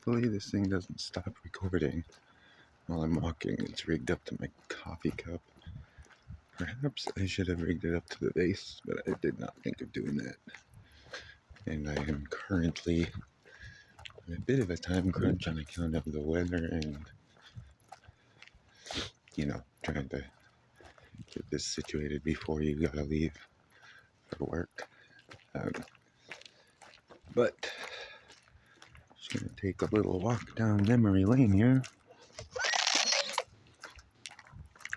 Hopefully this thing doesn't stop recording while I'm walking. It's rigged up to my coffee cup. Perhaps I should have rigged it up to the base, but I did not think of doing that. And I am currently in a bit of a time crunch on account of the weather and, trying to get this situated before you gotta leave for work. But just gonna take a little walk down memory lane here.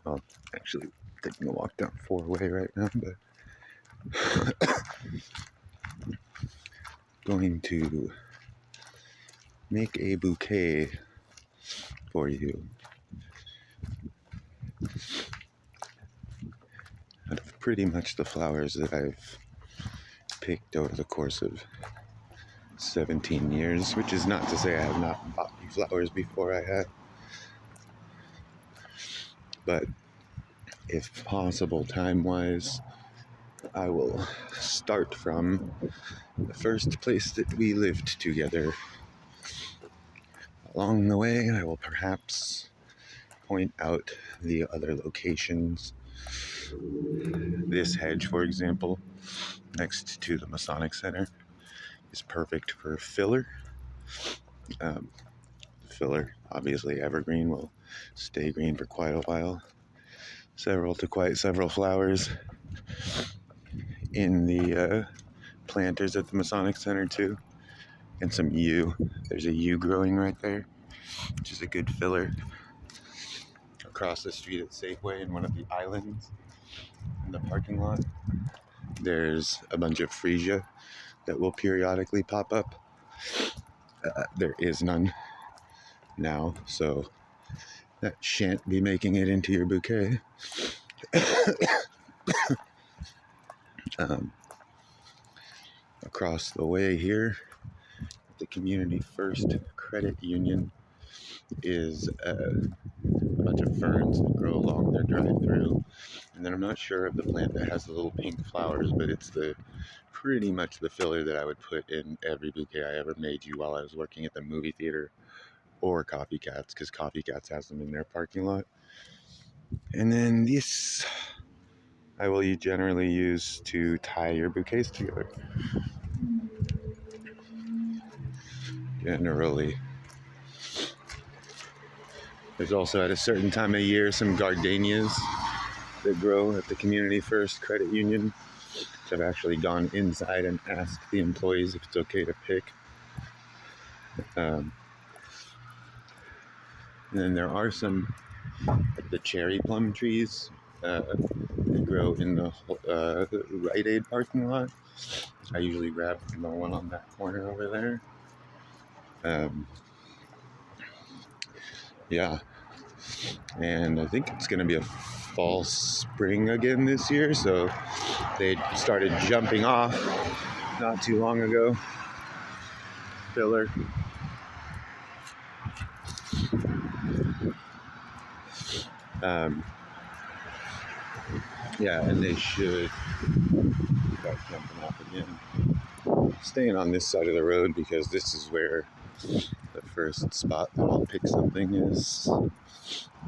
Well, actually taking a walk down 4-way right now, but going to make a bouquet for you out of pretty much the flowers that I've picked over the course of 17 years, which is not to say I have not bought you flowers before. I have, but if possible, time-wise, I will start from the first place that we lived together. Along the way, I will perhaps point out the other locations. This hedge, for example, next to the Masonic Center, is perfect for filler. The filler, obviously evergreen, will stay green for quite a while. Several flowers in the planters at the Masonic Center too, and some yew. There's a yew growing right there, which is a good filler. Across the street at Safeway in one of the islands in the parking lot, there's a bunch of freesia that will periodically pop up. There is none now, so that shan't be making it into your bouquet. Across the way here, the Community First Credit Union is a bunch of ferns that grow along their drive-through. And then I'm not sure of the plant that has the little pink flowers, but it's pretty much the filler that I would put in every bouquet I ever made you while I was working at the movie theater or Coffee Cats, because Coffee Cats has them in their parking lot. And then this I will generally use to tie your bouquets together. Generally. There's also at a certain time of year some gardenias that grow at the Community First Credit Union, which I've actually gone inside and asked the employees if it's okay to pick. And then there are some, like the cherry plum trees that grow in the Rite Aid parking lot. I usually grab the one on that corner over there. Yeah, and I think it's going to be a fall spring again this year, so they started jumping off not too long ago. Filler. Yeah, and they should start jumping off again. Staying on this side of the road because this is where the first spot that I'll pick something is.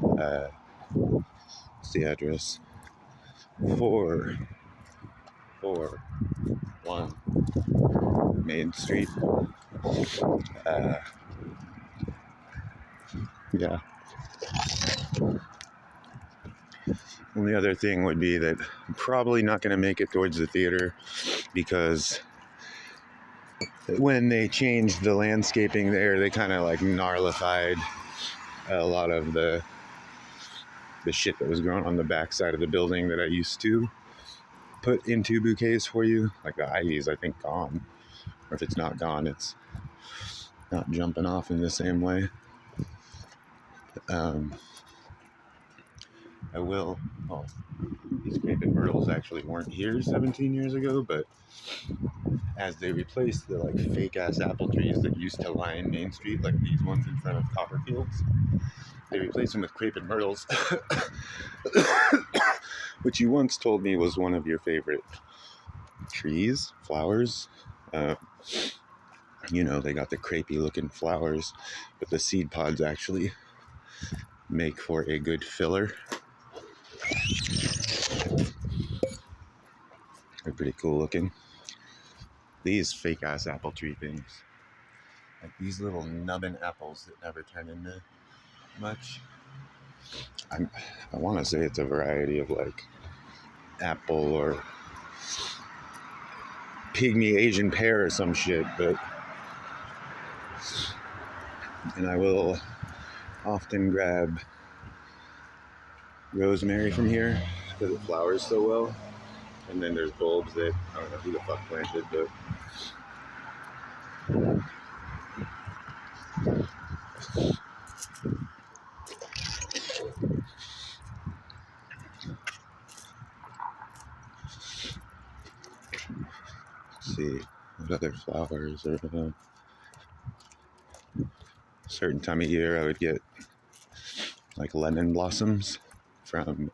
What's the address? 441 Main Street. Yeah. Only other thing would be that I'm probably not going to make it towards the theater because when they changed the landscaping there, they kind of like gnarlified a lot of the shit that was growing on the back side of the building that I used to put into bouquets for you. Like the ivy's, I think, gone. Or if it's not gone, it's not jumping off in the same way. These creeping myrtles actually weren't here 17 years ago, but as they replaced the like fake ass apple trees that used to line Main Street, like these ones in front of Copperfields, they replaced them with creeping myrtles, which you once told me was one of your favorite trees, flowers. You know, they got the crepey looking flowers, but the seed pods actually make for a good filler. They're pretty cool looking. These fake ass apple tree things, like these little nubbin apples that never turn into much. I want to say it's a variety of like apple or pygmy Asian pear or some shit, but and I will often grab rosemary from here because it flowers so well. And then there's bulbs that I don't know who the fuck planted, but let's see what other flowers are. A certain time of year I would get like lemon blossoms from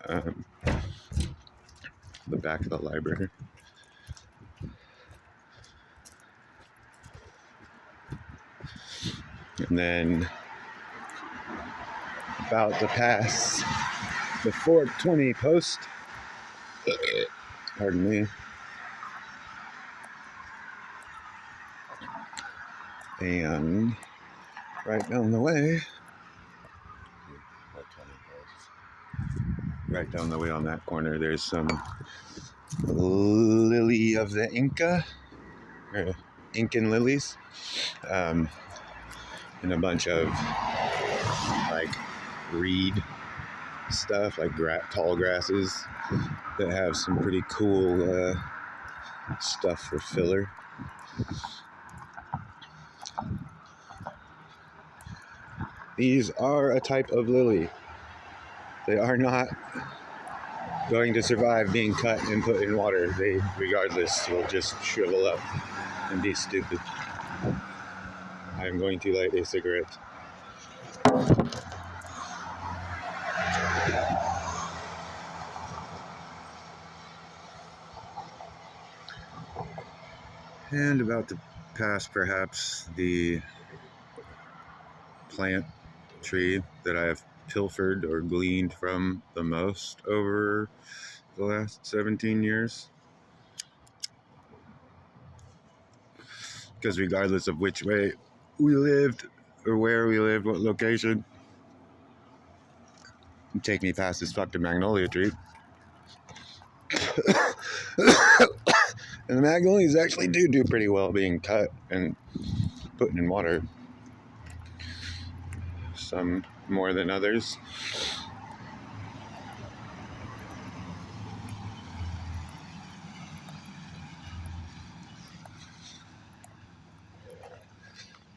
the back of the library. And then about to pass the 420 post, pardon me, and right down the way, right down the way on that corner, there's some lily of the Inca, or Incan lilies, and a bunch of like reed stuff, like tall grasses that have some pretty cool stuff for filler. These are a type of lily. They are not going to survive being cut and put in water. They, regardless, will just shrivel up and be stupid. I am going to light a cigarette. And about to pass perhaps the plant tree that I have pilfered or gleaned from the most over the last 17 years. Because regardless of which way we lived or where we lived, what location, take me past this fucking magnolia tree. And the magnolias actually do pretty well being cut and put in water. Some more than others.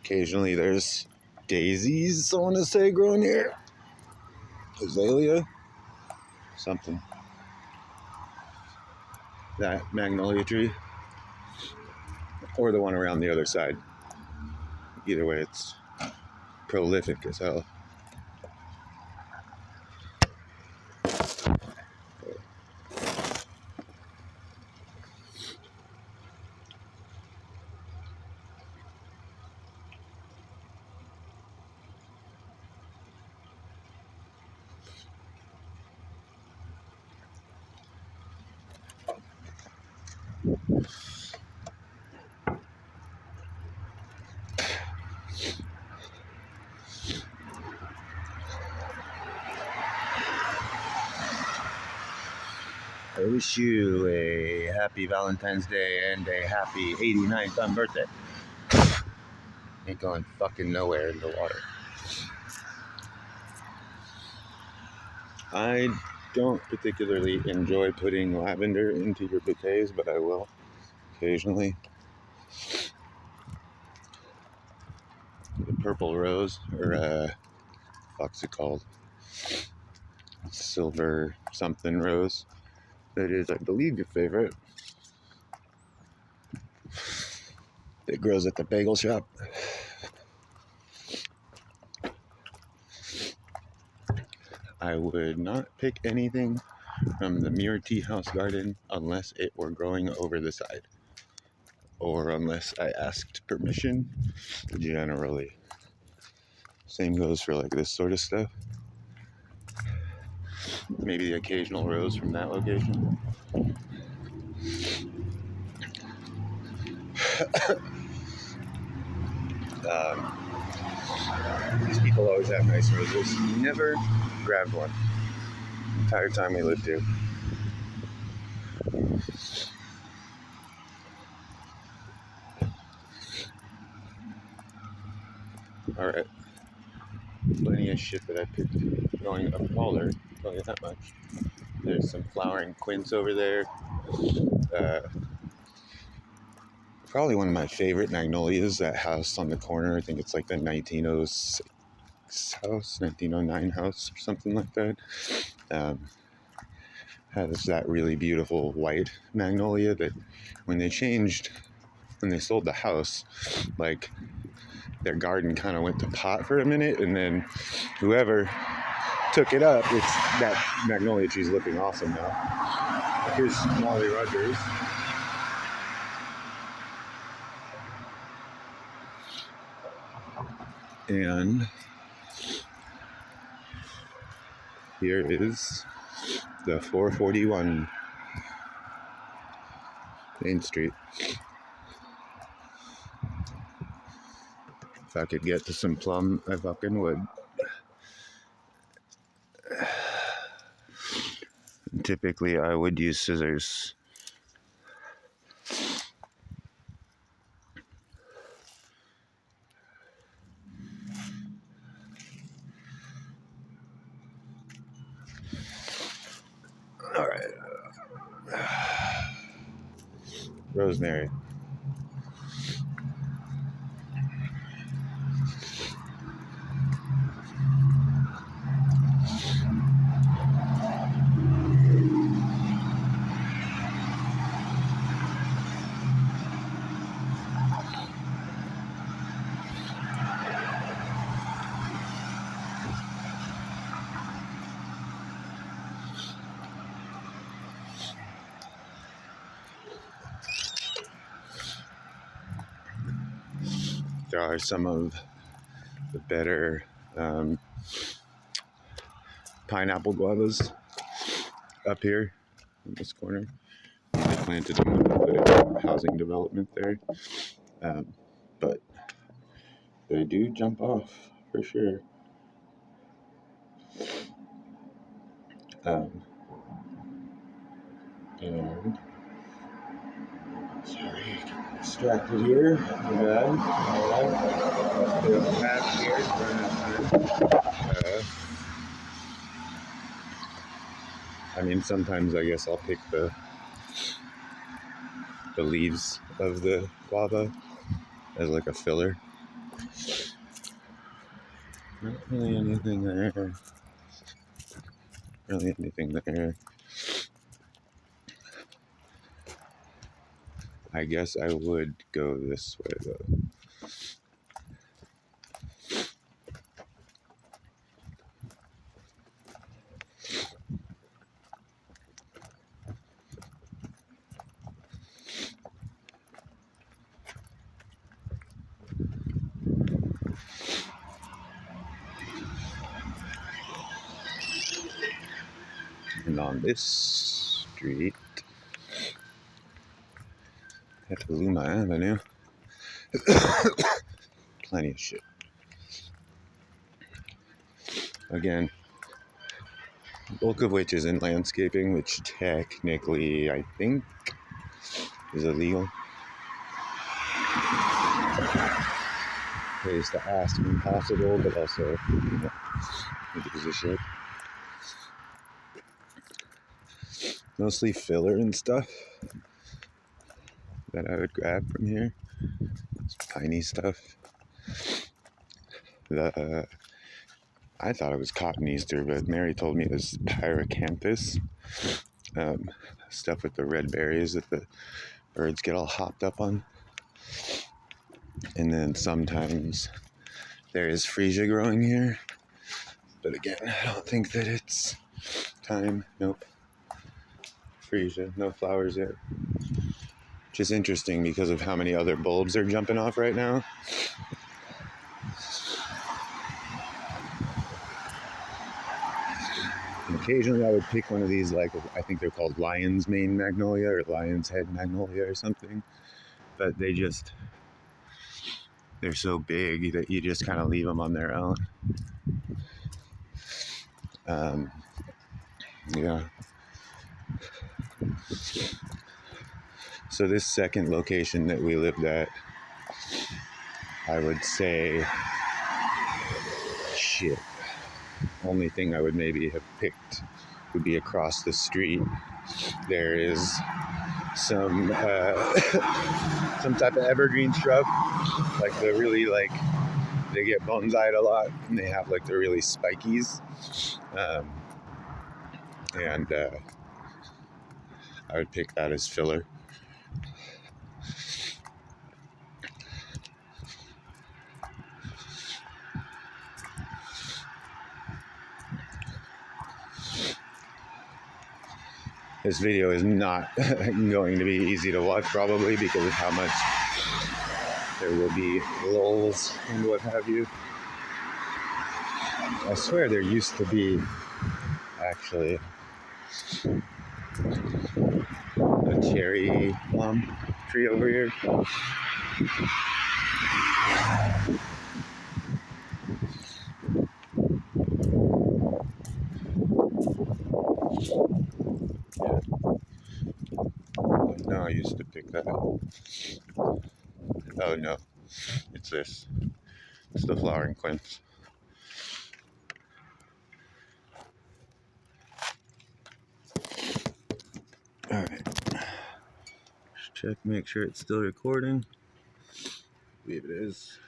Occasionally there's daisies, I want to say, growing here. Azalea. Something. That magnolia tree. Or the one around the other side. Either way, it's prolific as hell. I wish you a happy Valentine's Day and a happy 89th birthday. Ain't going fucking nowhere in the water. I don't particularly enjoy putting lavender into your bouquets, but I will occasionally. The purple rose, or what's it called? Silver something rose. That is, I believe, your favorite. It grows at the bagel shop. I would not pick anything from the Muir Tea House garden unless it were growing over the side. or unless I asked permission, generally. Same goes for like this sort of stuff. Maybe the occasional rose from that location. These people always have nice roses. Never grabbed one the entire time we lived here. Alright. Plenty of shit that I picked going up Calder, I'll tell you that much. There's some flowering quince over there. Probably one of my favorite magnolias, that house on the corner. I think it's like the 1906 house, 1909 house, or something like that. Has that really beautiful white magnolia that when they sold the house, like their garden kind of went to pot for a minute, and then whoever took it up, it's that magnolia tree's looking awesome now. Here's Molly Rogers. And here is the 441 Main Street. If I could get to some plum, I fucking would. Typically, I would use scissors. All right. Rosemary. There are some of the better pineapple guavas up here in this corner. I planted them when I put a housing development there, but they do jump off for sure. And sorry, get distracted here. My bad. Alright. Put a map here to run out of time. I mean, sometimes I guess I'll pick the leaves of the guava as like a filler. Not really anything there. Really anything there. I guess I would go this way though. And on this street, Petaluma Avenue, plenty of shit. Again, bulk of which is in landscaping, which technically I think is illegal. Ways to ask impossible, but also, who gives a shit. Mostly filler and stuff that I would grab from here. It's tiny stuff. I thought it was cotton Easter, but Mary told me it was pyracanthus. Stuff with the red berries that the birds get all hopped up on. And then sometimes there is freesia growing here. But again, I don't think that it's time. Nope. Freesia, no flowers yet. which is interesting because of how many other bulbs are jumping off right now. And occasionally I would pick one of these, like, I think they're called lion's mane magnolia or lion's head magnolia or something, but they're so big that you just kind of leave them on their own. Yeah. So this second location that we lived at, I would say, only thing I would maybe have picked would be across the street. There is some some type of evergreen shrub, like they get bonsai'd a lot, and they have like the really spikies, and I would pick that as filler. This video is not going to be easy to watch, probably, because of how much there will be lulls and what have you. I swear there used to be, actually, a cherry plum tree over here. No, I used to pick that. Oh no, it's this. It's the flowering quince. Alright. Just check, make sure it's still recording. I believe it is.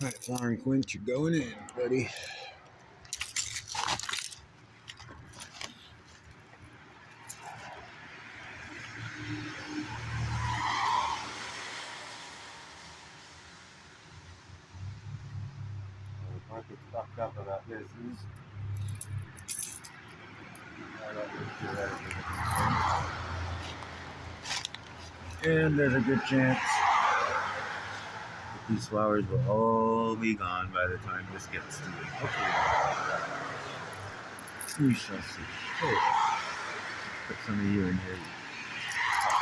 Alright, flowering quince, you're going in, buddy. The part that's fucked up about this is and there's a good chance that these flowers will all be gone by the time this gets to me. Okay. We shall see. Oh. Put some of you in here.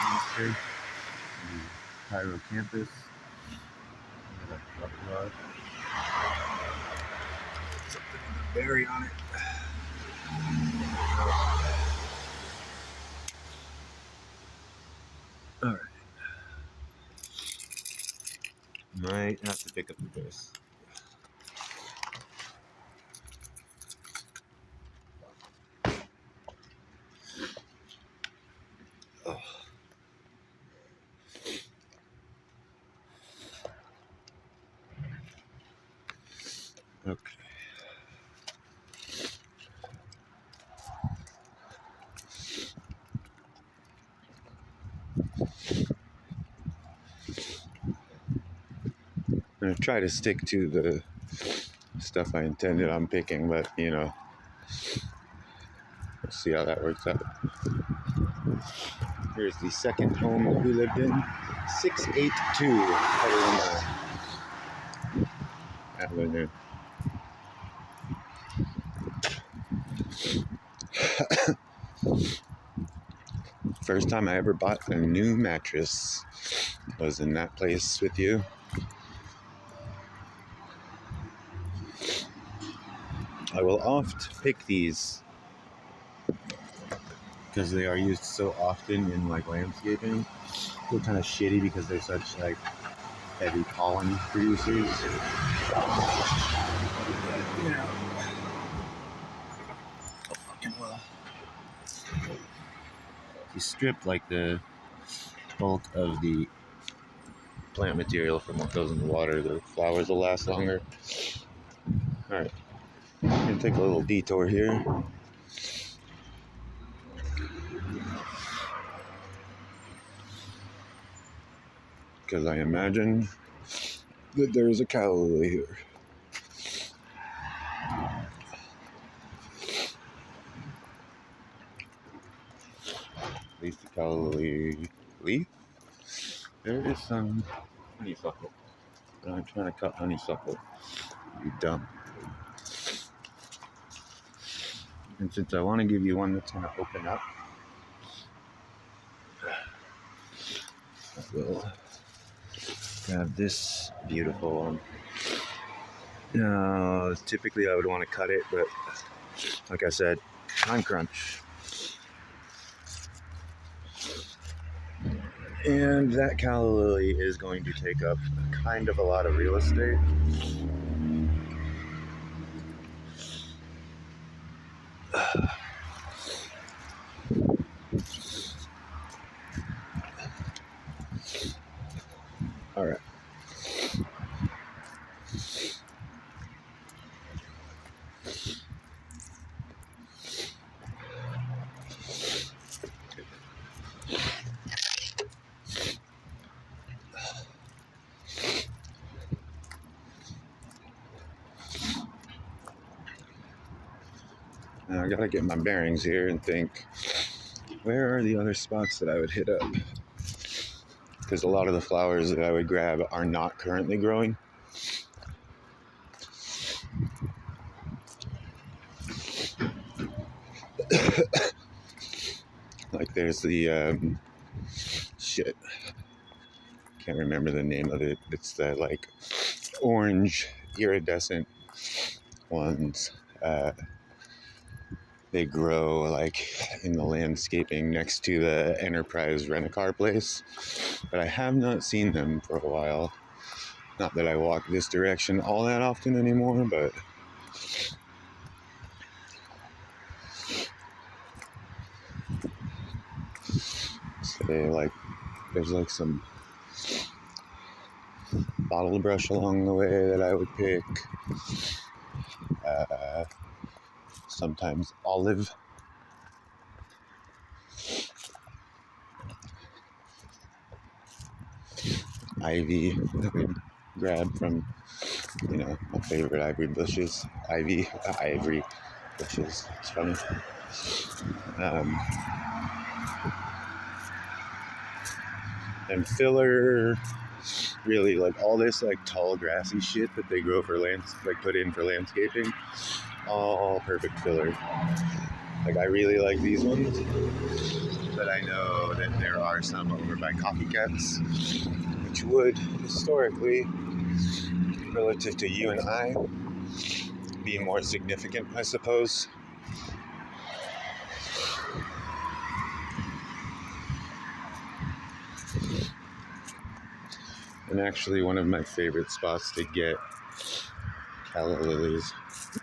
Ministry. The hierocampus. Something with a berry on it. Alright. Might have to pick up this. Oh. Okay. I'm going to try to stick to the stuff I intended on picking, but, you know, we'll see how that works out. Here's the second home that we lived in, 682 Avenue. First time I ever bought a new mattress was in that place with you. I will oft pick these because they are used so often in like landscaping. They're kind of shitty because they're such like heavy pollen producers. You know, oh fucking well. You strip like the bulk of the plant material from what goes in the water, the flowers will last longer. Alright, I'm gonna take a little detour here. Because I imagine that there's a callaway here. At least calla leaf. There is some honeysuckle. But I'm trying to cut honeysuckle. You dumb. And since I want to give you one that's going to open up, I will grab this beautiful one. Typically I would want to cut it, but like I said, time crunch. And that calla lily is going to take up kind of a lot of real estate. All right. Now I gotta get my bearings here and think, where are the other spots that I would hit up? Because a lot of the flowers that I would grab are not currently growing. Like there's the, shit, can't remember the name of it. It's the like orange iridescent ones. They grow like in the landscaping next to the Enterprise rent-a-car place, but I have not seen them for a while. Not that I walk this direction all that often anymore, but so there's like some bottle brush along the way that I would pick. Sometimes olive. Ivy that we grab from, my favorite ivory bushes. Ivory bushes. It's funny. And filler, really like all this like tall grassy shit that they grow for put in for landscaping. All perfect filler. Like I really like these ones, but I know that there are some over by copycats, which would historically, relative to you and I, be more significant, I suppose. And actually one of my favorite spots to get calla lilies